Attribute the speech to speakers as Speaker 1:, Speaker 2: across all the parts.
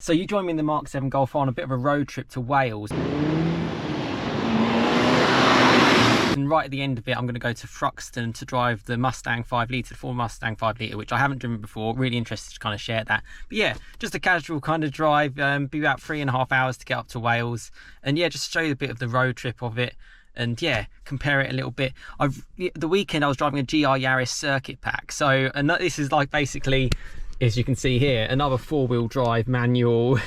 Speaker 1: So you joined me in the MK7 Golf R on a bit of a road trip to Wales. And right at the end of it, I'm going to go to Thruxton to drive the Mustang 5 litre, Ford Mustang 5 litre, which I haven't driven before. Really interested to kind of share that. But yeah, just a casual kind of drive, be about 3.5 hours to get up to Wales. And yeah, just show you a bit of the road trip of it. And yeah, compare it a little bit. The weekend I was driving a GR Yaris circuit pack. So, and this is like basically, as you can see here, another 4-wheel drive manual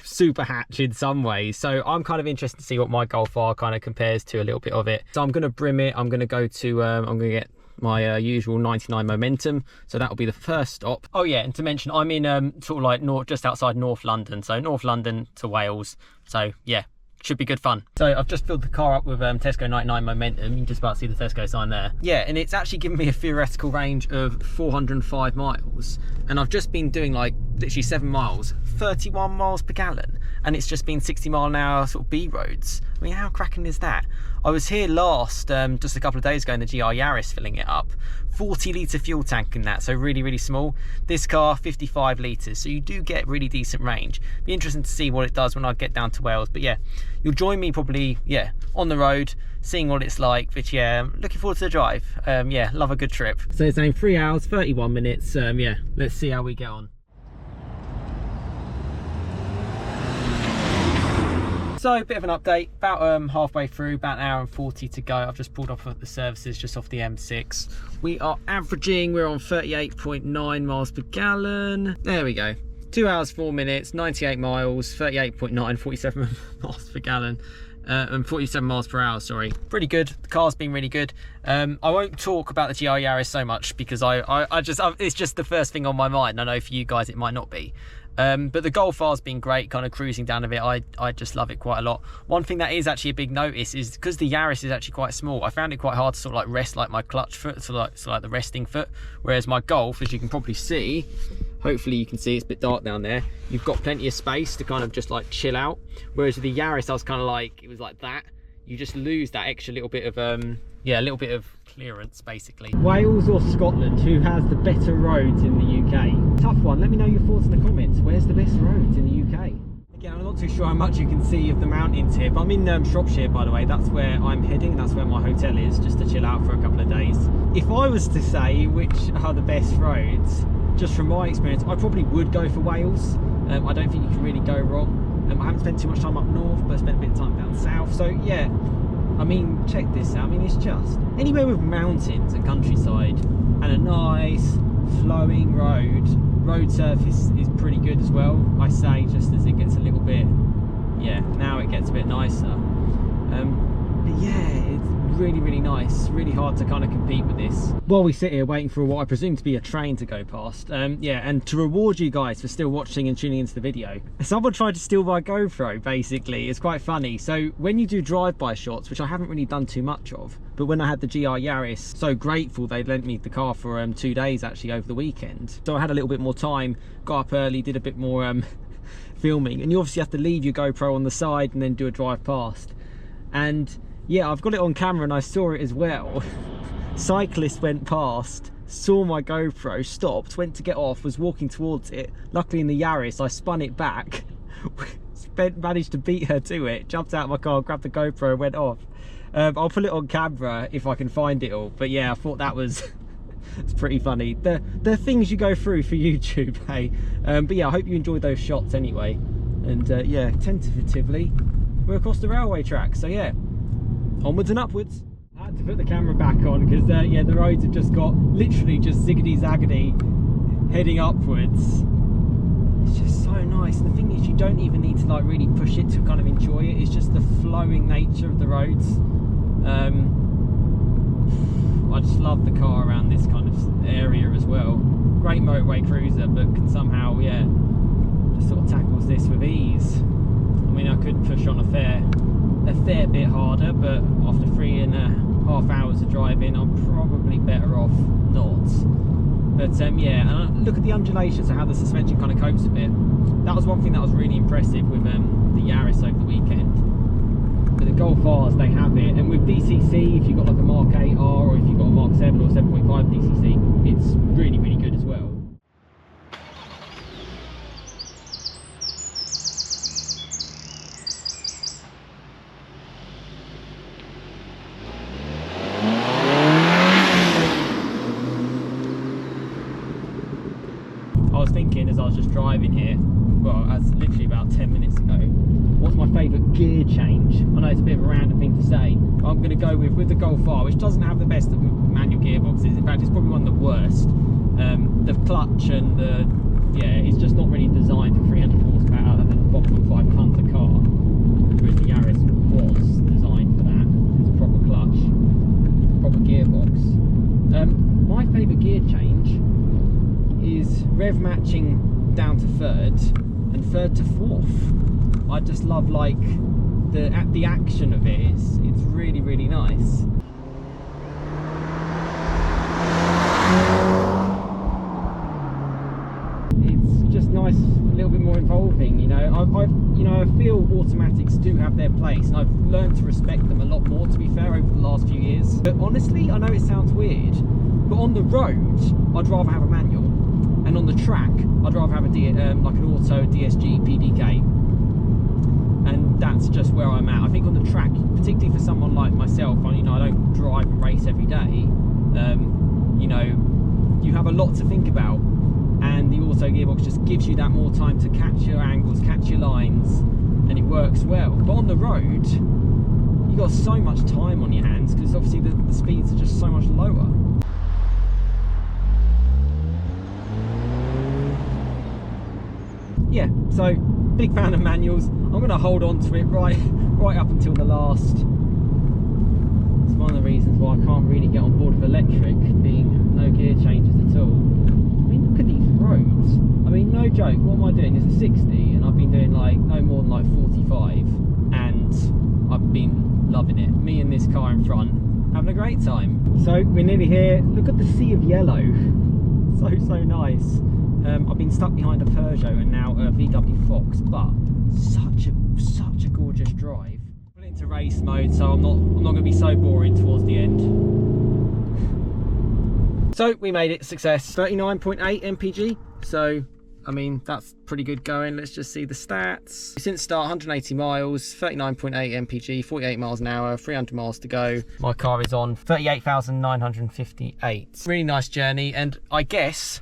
Speaker 1: super hatch in some ways. So I'm kind of interested to see what my Golf R kind of compares to a little bit of it. So I'm going to brim it. I'm going to go to, I'm going to get my usual 99 momentum. So that'll be the first stop. Oh yeah, and to mention, I'm in sort of like just outside North London. So North London to Wales. So yeah. Should be good fun. So I've just filled the car up with Tesco 99 momentum. You can just about see the Tesco sign there. Yeah, and it's actually given me a theoretical range of 405 miles. And I've just been doing like literally 7 miles, 31 miles per gallon. And it's just been 60 mile an hour sort of B roads. I mean, how cracking is that? I was here last, just a couple of days ago in the GR Yaris filling it up. 40 litre fuel tank in that, so really, really small. This car, 55 litres, so you do get really decent range. Be interesting to see what it does when I get down to Wales. But yeah, you'll join me probably, yeah, on the road, seeing what it's like. But yeah, I'm looking forward to the drive. Yeah, love a good trip. So it's saying 3 hours, 31 minutes. Yeah, let's see how we get on. So a bit of an update, about halfway through, about 1 hour and 40 to go. I've just pulled off at the services just off the M6. We are averaging, we're on 38.9 miles per gallon. There we go. 2 hours, 4 minutes, 98 miles, 38.9, 47 miles per gallon. And 47 miles per hour, sorry. Pretty good. The car's been really good. I won't talk about the GR Yaris so much because it's just the first thing on my mind. I know for you guys it might not be. But the Golf R's been great, kind of cruising down a bit. I just love it quite a lot. One thing that is actually a big notice is because the Yaris is actually quite small, I found it quite hard to sort of like rest like my clutch foot, so like the resting foot. Whereas my Golf, as you can probably see, hopefully you can see it's a bit dark down there, you've got plenty of space to kind of just like chill out. Whereas with the Yaris, I was kind of like, it was like that. You just lose that extra little bit of, yeah, a little bit of clearance basically. Wales or Scotland, who has the better roads in the UK? Tough one, let me know your thoughts in the comments. Where's the best roads in the UK? Again, I'm not too sure how much you can see of the mountains here, but I'm in Shropshire, by the way. That's where I'm heading, that's where my hotel is, just to chill out for a couple of days. If I was to say which are the best roads, just from my experience, I probably would go for Wales. I don't think you can really go wrong. I haven't spent too much time up north, but I spent a bit of time down south. So yeah, I mean, check this out. I mean, it's just anywhere with mountains and countryside and a nice flowing road surface is pretty good as well. I say just as it gets a little bit, yeah, now it gets a bit nicer. But yeah, it's really, really nice. Really hard to kind of compete with this. While we sit here waiting for what I presume to be a train to go past, yeah, and to reward you guys for still watching and tuning into the video, someone tried to steal my GoPro, basically. It's quite funny. So when you do drive-by shots, which I haven't really done too much of, but when I had the GR Yaris, so grateful they lent me the car for 2 days actually over the weekend. So I had a little bit more time, got up early, did a bit more filming, and you obviously have to leave your GoPro on the side and then do a drive past. And yeah, I've got it on camera and I saw it as well. Cyclist went past, saw my GoPro, stopped, went to get off, was walking towards it. Luckily in the Yaris, I spun it back, managed to beat her to it, jumped out of my car, grabbed the GoPro and went off. I'll put it on camera if I can find it all. But yeah, I thought that was it's pretty funny. The things you go through for YouTube, hey? But yeah, I hope you enjoyed those shots anyway. And yeah, tentatively, we're across the railway track. So yeah, onwards and upwards. I had to put the camera back on because yeah, the roads have just got literally just ziggity-zaggity heading upwards. It's just so nice. And the thing is, you don't even need to like really push it to kind of enjoy it. It's just the flowing nature of the roads. I just love the car around this kind of area as well. Great motorway cruiser, but can somehow, yeah, just sort of tackles this with ease. I mean, I could push on a fair bit harder, but after 3.5 hours of driving, I'm probably better off not. But yeah, and look at the undulations and how the suspension kind of copes with it. That was one thing that was really impressive with the Yaris over the weekend. But the Golf R's, they have it, and with DCC, if you've got like a Mark 8R or if you've got a Mark 7 or 7.5 DCC, it's really, really good as well. that's literally about 10 minutes ago. What's my favourite gear change? I know it's a bit of a random thing to say, but I'm going to go with the Golf R, which doesn't have the best of manual gearboxes. In fact, it's probably one of the worst. The clutch and it's just not really designed for 300 horsepower other than 1.5 tons of car, whereas the Yaris was designed for that. It's a proper clutch, proper gearbox. My favourite gear change is rev matching down to third and third to fourth. I just love like the action of it. It's really, really nice. It's just nice, a little bit more involving, you know. I feel automatics do have their place, and I've learned to respect them a lot more, to be fair, over the last few years. But honestly, I know it sounds weird, but on the road, I'd rather have a manual, and on the track, I'd rather have like an auto DSG PDK. And that's just where I'm at. I think on the track, particularly for someone like myself, I don't drive and race every day. You have a lot to think about, and the auto gearbox just gives you that more time to catch your angles, catch your lines, and it works well. But on the road, you got so much time on your hands because obviously the speeds are just so much lower. Yeah, so big fan of manuals. I'm going to hold on to it right up until the last. It's one of the reasons why I can't really get on board with electric, being no gear changes at all. I mean, look at these roads. I mean, no joke, what am I doing? It's a 60 and I've been doing like no more than like 45, and I've been loving it. Me and this car in front, having a great time. So we're nearly here. Look at the sea of yellow. So nice. I've been stuck behind a Peugeot and now a VW Fox, but such a gorgeous drive. Put it into race mode, so I'm not going to be so boring towards the end. So we made it, success. 39.8 mpg. So I mean, that's pretty good going. Let's just see the stats. Since start, 180 miles, 39.8 mpg, 48 miles an hour, 300 miles to go. My car is on 38,958. Really nice journey, and I guess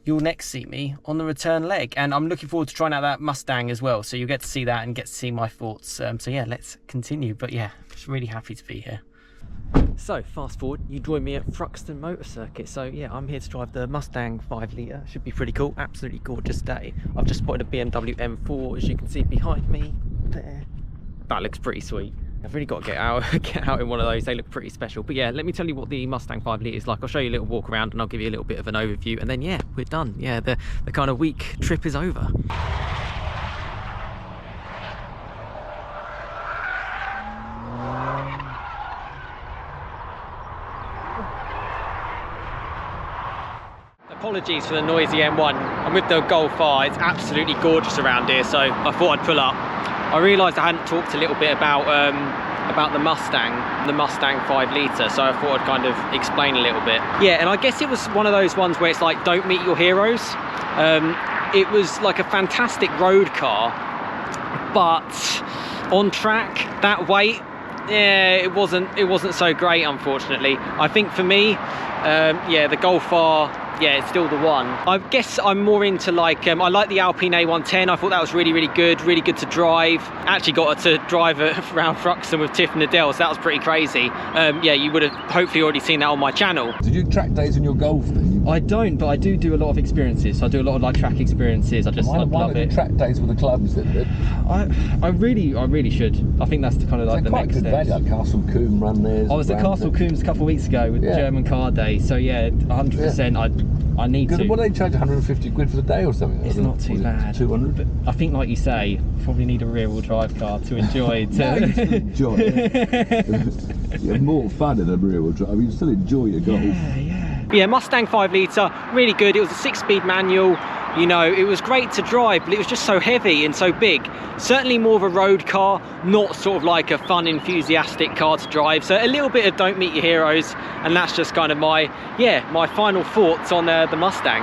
Speaker 1: you'll next see me on the return leg, and I'm looking forward to trying out that Mustang as well, so you'll get to see that and get to see my thoughts. So yeah, let's continue. But yeah, just really happy to be here. So fast forward, you join me at Thruxton Motor Circuit. So yeah, I'm here to drive the Mustang 5 litre. Should be pretty cool. Absolutely gorgeous day. I've just spotted a BMW M4, as you can see behind me there. That looks pretty sweet. I've really got to get out in one of those. They look pretty special. But yeah, let me tell you what the Mustang 5 litre is like. I'll show you a little walk around and I'll give you a little bit of an overview, and then yeah, we're done. Yeah, the kind of week trip is over. Apologies for the noisy M1. I'm with the Golf R. It's absolutely gorgeous around here, so I thought I'd pull up. I realised I hadn't talked a little bit about the Mustang 5 litre, so I thought I'd kind of explain a little bit. Yeah, and I guess it was one of those ones where it's like, don't meet your heroes. It was like a fantastic road car, but on track, that weight, yeah, it wasn't so great, unfortunately. I think for me, yeah, the Golf R, yeah, it's still the one. I guess I'm more into like, I like the Alpine A110. I thought that was really good to drive. Actually got to drive it around Thruxton with Tiff and Adele, so that was pretty crazy. Yeah, you would have hopefully already seen that on my channel.
Speaker 2: Did you do track days in your Golf then?
Speaker 1: I don't, but I do a lot of experiences. So I do a lot of like track experiences. I love it.
Speaker 2: Track days with the clubs then?
Speaker 1: I really should. I think that's the kind of like the next step.
Speaker 2: Like Castle Combe run there.
Speaker 1: I was at Castle Combes a couple of weeks ago with German Car Day. So yeah, 100%. I need to.
Speaker 2: What do they charge, 150 quid for the day or something?
Speaker 1: It's not too bad.
Speaker 2: 200?
Speaker 1: But I think, like you say, probably need a rear-wheel drive car to enjoy.
Speaker 2: No, you still enjoy it. You have more fun in a rear-wheel drive. You still enjoy your Golf.
Speaker 1: Yeah, Mustang 5 litre, really good. It was a 6-speed manual. You know, it was great to drive, but it was just so heavy and so big. Certainly more of a road car, not sort of like a fun, enthusiastic car to drive. So a little bit of don't meet your heroes, and that's just kind of my final thoughts on the Mustang.